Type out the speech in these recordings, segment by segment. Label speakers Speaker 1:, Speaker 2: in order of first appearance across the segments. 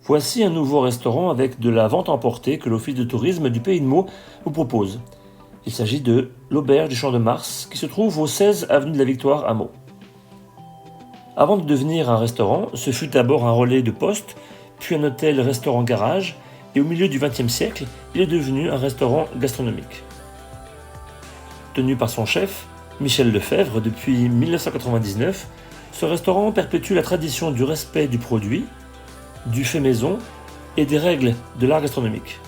Speaker 1: Voici un nouveau restaurant avec de la vente emportée que l'Office de tourisme du Pays de Meaux vous propose. Il s'agit de l'Auberge du Champ de Mars qui se trouve au 16 avenue de la Victoire à Meaux. Avant de devenir un restaurant, ce fut d'abord un relais de poste, puis un hôtel-restaurant-garage et au milieu du XXe siècle, il est devenu un restaurant gastronomique. Tenu par son chef, Michel Lefebvre, depuis 1999, ce restaurant perpétue la tradition du respect du produit, du fait maison et des règles de l'art gastronomique.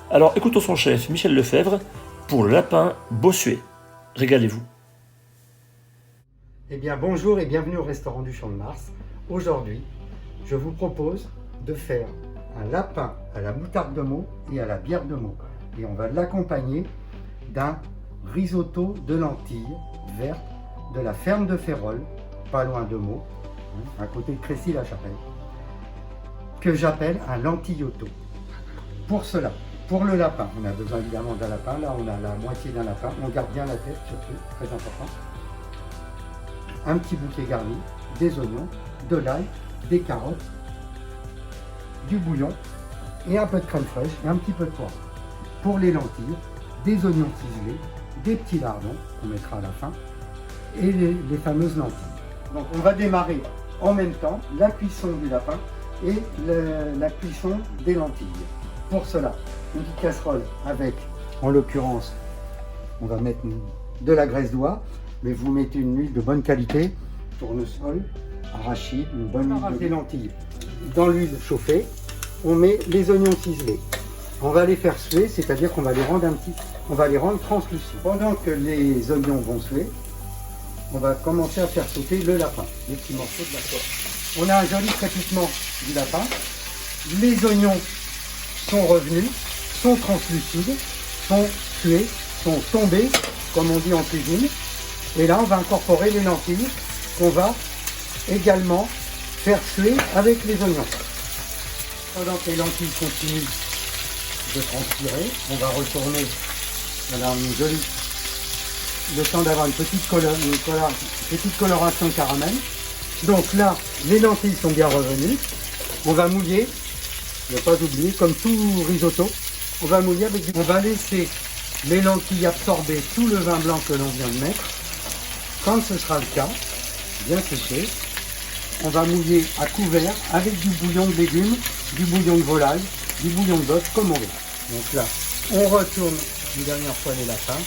Speaker 1: Alors écoutons son chef Michel Lefebvre pour le lapin bossuet. Régalez-vous.
Speaker 2: Eh bien bonjour et bienvenue au restaurant du Champ de Mars. Aujourd'hui, je vous propose de faire un lapin à la moutarde de Meaux et à la bière de Meaux. Et on va l'accompagner d'un risotto de lentilles vertes de la ferme de Férolles, pas loin de Meaux, à côté de Crécy-la-Chapelle, que j'appelle un lentillotto. Pour cela, pour le lapin, on a besoin évidemment d'un lapin. Là, on a la moitié d'un lapin. On garde bien la tête, surtout, très important. Un petit bouquet garni, des oignons, de l'ail, des carottes, du bouillon et un peu de crème fraîche et un petit peu de poivre. Pour les lentilles, des oignons ciselés, des petits lardons qu'on mettra à la fin et les fameuses lentilles. Donc on va démarrer en même temps la cuisson du lapin et la cuisson des lentilles. Pour cela, une petite casserole avec, en l'occurrence, on va mettre de la graisse d'oie, mais vous mettez une huile de bonne qualité, tournesol, arachide, une bonne huile des lentilles. Dans l'huile chauffée, on met les oignons ciselés. On va les faire suer, c'est-à-dire qu'on va les rendre translucides. Pendant que les oignons vont suer, on va commencer à faire sauter le lapin, les petits morceaux de lapin. On a un joli crépitement du lapin. Les oignons sont revenus, sont translucides, sont sués, sont tombés, comme on dit en cuisine. Et là, on va incorporer les lentilles qu'on va également faire suer avec les oignons. Pendant que les lentilles continuent de transpirer, on va retourner le temps d'avoir une petite coloration caramel. Donc là, les lentilles sont bien revenues. On va mouiller, ne pas oublier, comme tout risotto, on va mouiller on va laisser les lentilles absorber tout le vin blanc que l'on vient de mettre. Quand ce sera le cas, bien séché, on va mouiller à couvert avec du bouillon de légumes, du bouillon de volaille, du bouillon de bœuf, comme on veut. Donc là, on retourne une dernière fois les lapins.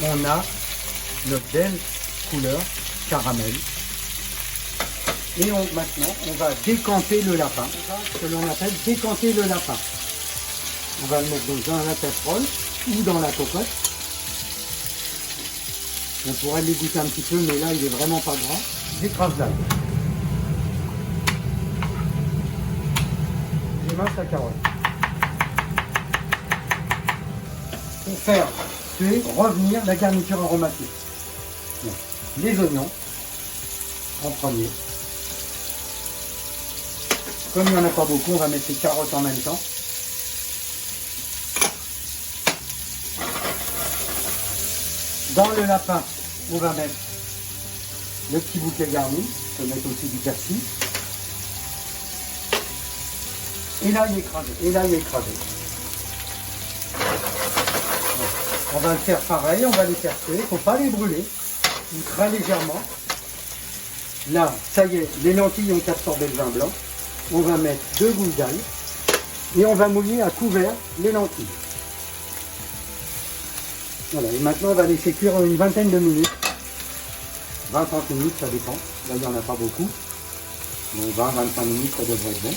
Speaker 2: On a notre belle couleur caramel. Et maintenant, on va décanter le lapin, ce que l'on appelle décanter le lapin. On va le mettre dans la casserole ou dans la cocotte. On pourrait l'égoutter un petit peu, mais là, il est vraiment pas gras. J'écrase l'ail. J'émince la carotte. Pour faire suer, revenir la garniture aromatique. Donc, les oignons en premier. Comme il n'y en a pas beaucoup, on va mettre les carottes en même temps. Dans le lapin, on va mettre le petit bouquet garni. On peut mettre aussi du persil. Et l'ail écrasé. On va le faire pareil, on va les faire cuire. Il ne faut pas les brûler. Très légèrement. Là, ça y est, les lentilles ont absorbé le vin blanc. On va mettre 2 gouttes d'ail et on va mouiller à couvert les lentilles. Voilà, et maintenant on va laisser cuire une vingtaine de minutes. 20-30 minutes, ça dépend. Là, il n'y en a pas beaucoup. Donc 20-25 minutes, ça devrait être bon.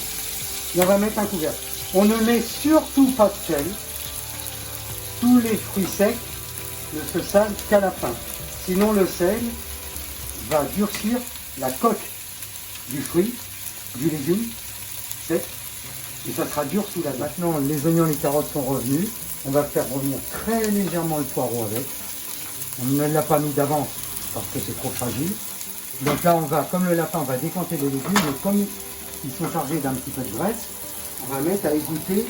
Speaker 2: Et on va mettre un couvert. On ne met surtout pas de sel. Tous les fruits secs ne se salent qu'à la fin. Sinon le sel va durcir la coque du fruit, du légume sec, et ça sera dur sous la dent. Maintenant, les oignons et les carottes sont revenus. On va faire revenir très légèrement le poireau avec. On ne l'a pas mis d'avance parce que c'est trop fragile. Donc là, comme le lapin, on va décanter les légumes, et comme ils sont chargés d'un petit peu de graisse, on va mettre à égoutter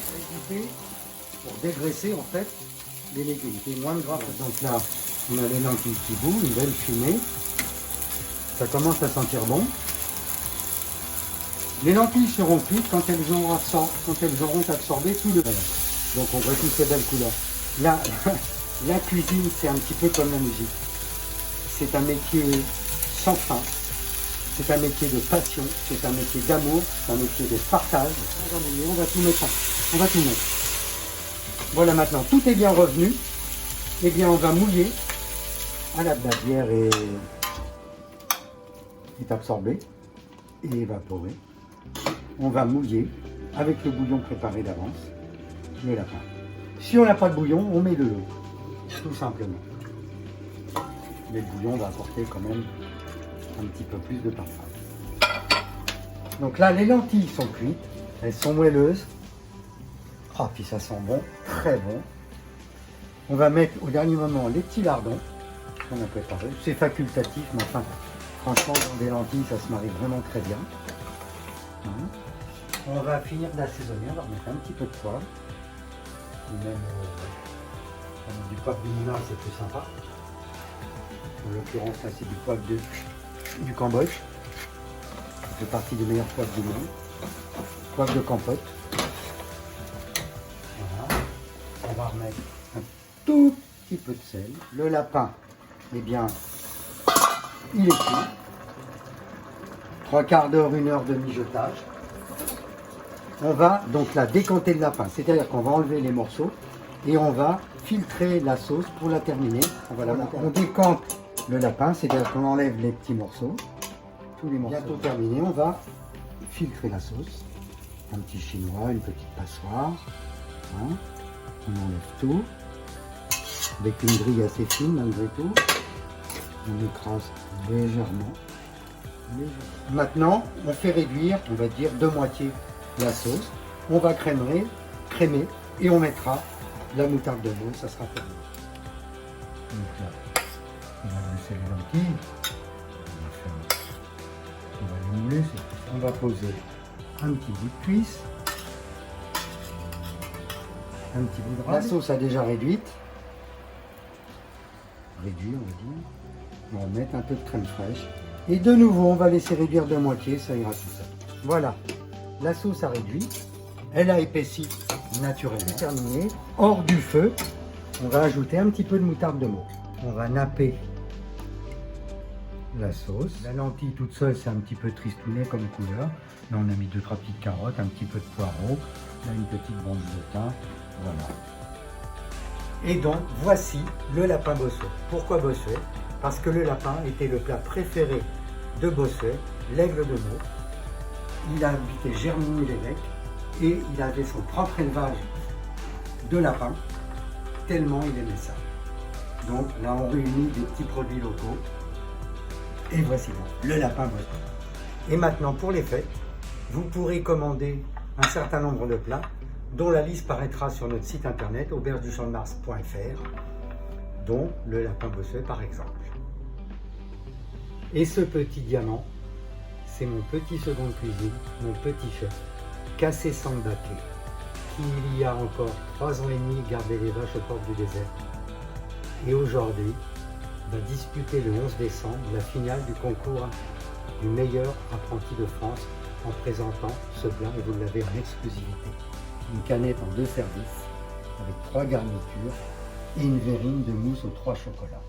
Speaker 2: pour dégraisser en fait les légumes. C'est moins de gras. Donc là, on a les lentilles qui bougent, une belle fumée. Ça commence à sentir bon. Les lentilles seront cuites quand elles auront absorbé tout le beurre. Donc on voit toutes ces belles couleurs. Là, la cuisine, c'est un petit peu comme la musique. C'est un métier sans fin. C'est un métier de passion, c'est un métier d'amour, c'est un métier de partage. On va tout mettre. On va tout mettre. Voilà, maintenant, tout est bien revenu. Eh bien, on va mouiller. À la bière est absorbée et évaporée. On va mouiller avec le bouillon préparé d'avance, le lapin. Si on n'a pas de bouillon, on met de l'eau, tout simplement. Mais le bouillon va apporter quand même un petit peu plus de parfum. Donc là, les lentilles sont cuites, elles sont moelleuses. Ah, puis ça sent bon, très bon. On va mettre au dernier moment les petits lardons qu'on a préparés. C'est facultatif, mais enfin, franchement, dans des lentilles, ça se marie vraiment très bien. On va finir d'assaisonner, on va remettre un petit peu de poivre. Ou même du poivre du moulin, c'est plus sympa. En l'occurrence, là, c'est du poivre du Cambodge. Ça fait partie des meilleurs poivres du monde. Poivre de Campote. Voilà. On va remettre un tout petit peu de sel. Le lapin, eh bien, il est cuit. 3/4 d'heure, 1 heure de mijotage. On va donc là décanter le lapin, c'est-à-dire qu'on va enlever les morceaux et on va filtrer la sauce pour la terminer. On décante le lapin, c'est-à-dire qu'on enlève les petits morceaux, tous les morceaux. Bientôt terminé, on va filtrer la sauce. Un petit chinois, une petite passoire. Hein. On enlève tout. Avec une grille assez fine malgré tout. On écrase légèrement. Maintenant, on fait réduire, on va dire de moitié la sauce. On va crémer et on mettra la moutarde de veau, ça sera terminé. Donc là, on va laisser les lentilles. On va les mouler, c'est tout ça. On va poser un petit bout de cuisse. Un petit bout de rade. La sauce a déjà réduite. Réduit, on va dire. On va mettre un peu de crème fraîche. Et de nouveau, on va laisser réduire de moitié, ça ira tout seul. Voilà, la sauce a réduit, elle a épaissi naturellement. C'est terminé. Hors du feu, on va ajouter un petit peu de moutarde de Meaux. On va napper la sauce. La lentille toute seule, c'est un petit peu tristounet comme couleur. Là, on a mis 2-3 petites carottes, un petit peu de poireau, là, une petite branche de thym. Voilà. Et donc, voici le lapin Bossuet. Pourquoi Bossuet? Parce que le lapin était le plat préféré de Bossuet, l'aigle de Meaux. Il a habité Germigny-l'Évêque et il avait son propre élevage de lapins, tellement il aimait ça. Donc là, on réunit des petits produits locaux et voici le lapin Bossuet. Et maintenant, pour les fêtes, vous pourrez commander un certain nombre de plats dont la liste paraîtra sur notre site internet aubergeduchampdemars.fr, dont le lapin Bossuet par exemple. Et ce petit diamant, c'est mon petit second de cuisine, mon petit chef, Kassé Sambake, qui il y a encore 3 ans et demi gardait les vaches aux portes du désert. Et aujourd'hui, va disputer le 11 décembre la finale du concours du meilleur apprenti de France en présentant ce plat, et vous l'avez en exclusivité. Une canette en 2 services, avec 3 garnitures et une verrine de mousse aux 3 chocolats.